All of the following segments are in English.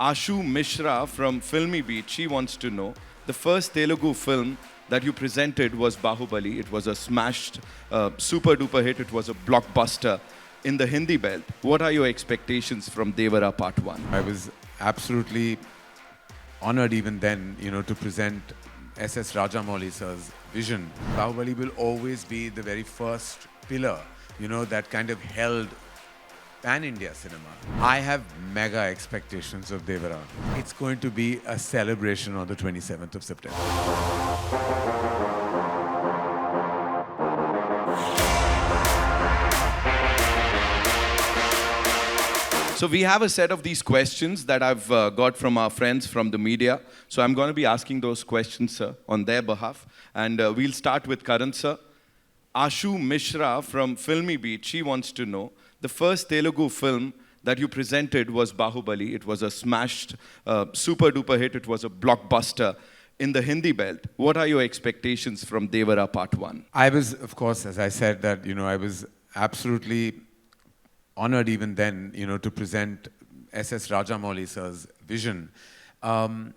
Ashu Mishra from Filmy Beat, she wants to know, the first Telugu film that you presented was Bahubali. It was a smashed, super duper hit. It was a blockbuster in the Hindi belt. What are your expectations from Devara Part 1? I was absolutely honored even then, to present S.S. Rajamouli sir's vision. Bahubali will always be the very first pillar, that kind of held pan-India cinema. I have mega expectations of Devara. It's going to be a celebration on the 27th of September. So we have a set of these questions that I've got from our friends from the media. So I'm going to be asking those questions, sir, on their behalf. And we'll start with Karan, sir. Ashu Mishra from Filmy Beat, she wants to know, the first Telugu film that you presented was Bahubali. It was a smashed, super duper hit. It was a blockbuster in the Hindi belt. What are your expectations from Devara Part 1? I was, of course, as I said, that, I was absolutely honored even then, to present S.S. Rajamouli sir's vision. And,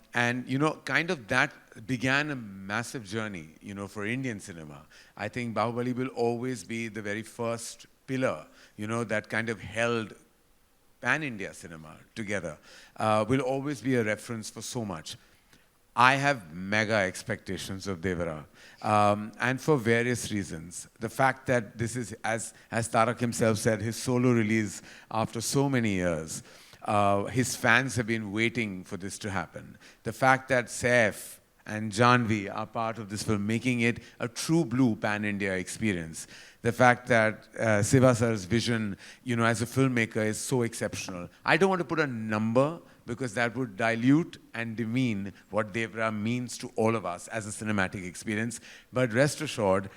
kind of that began a massive journey, for Indian cinema. I think Bahubali will always be the very first pillar, that kind of held pan-India cinema together. Will always be a reference for so much. I have mega expectations of Devara, and for various reasons. The fact that this is, as Tarak himself said, his solo release after so many years. His fans have been waiting for this to happen. The fact that Saif and Janvi are part of this film, making it a true blue pan-India experience. The fact that Siva sir's vision, as a filmmaker is so exceptional. I don't want to put a number because that would dilute and demean what Devara means to all of us as a cinematic experience. But rest assured,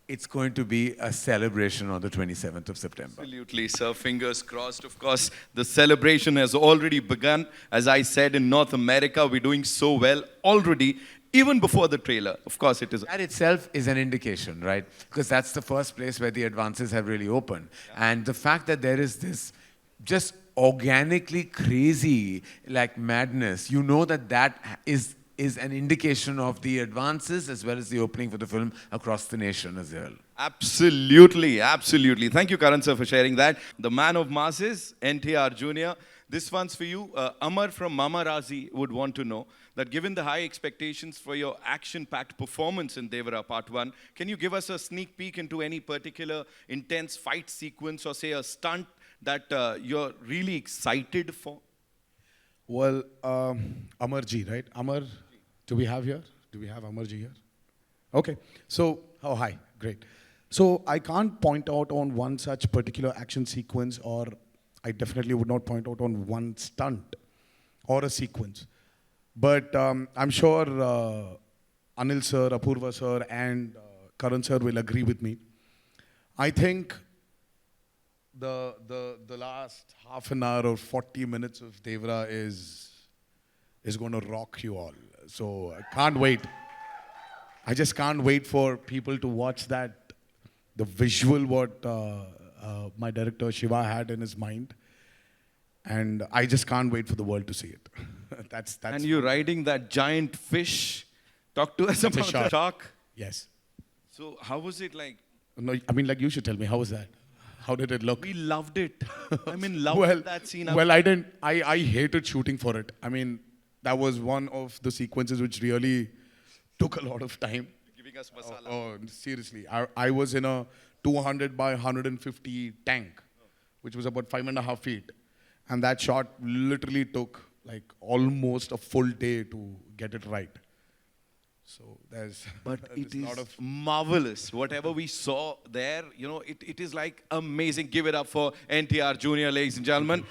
it's going to be a celebration on the 27th of September. Absolutely, sir. Fingers crossed. Of course, the celebration has already begun. As I said, in North America, we're doing so well already, even before the trailer. Of course, it is. That itself is an indication, right? Because that's the first place where the advances have really opened. Yeah. And the fact that there is this just organically crazy, like madness, that is an indication of the advances as well as the opening for the film across the nation as well. Absolutely, absolutely. Thank you, Karan sir, for sharing that. The man of masses, NTR Jr. This one's for you. Amar from Mama Razi would want to know that given the high expectations for your action-packed performance in Devara Part 1, can you give us a sneak peek into any particular intense fight sequence or say a stunt that you're really excited for? Well, Amarji, right? Amar, do we have here? Do we have Amarji here? Okay. So, hi, great. So I can't point out on one such particular action sequence, or I definitely would not point out on one stunt or a sequence. But I'm sure Anil sir, Apurva sir, and Karan sir will agree with me. I think the last half an hour or 40 minutes of Devara is going to rock you all. So I can't wait. I just can't wait for people to watch that, the visual what my director Shiva had in his mind. And I just can't wait for the world to see it. that's. And you're riding that giant fish. Talk to us about the shark. Yes. So how was it like? No, I mean, like, you should tell me, how was that? How did it look? We loved it. I'm in love with that scene. Well, I didn't. I hated shooting for it. I mean, that was one of the sequences which really took a lot of time. Giving us masala. Oh, seriously. I was in a 200 by 150 tank, which was about 5.5 feet. And that shot literally took like almost a full day to get it right. So there's but it is marvelous. Whatever we saw there, it is like amazing. Give it up for NTR Jr., ladies and gentlemen.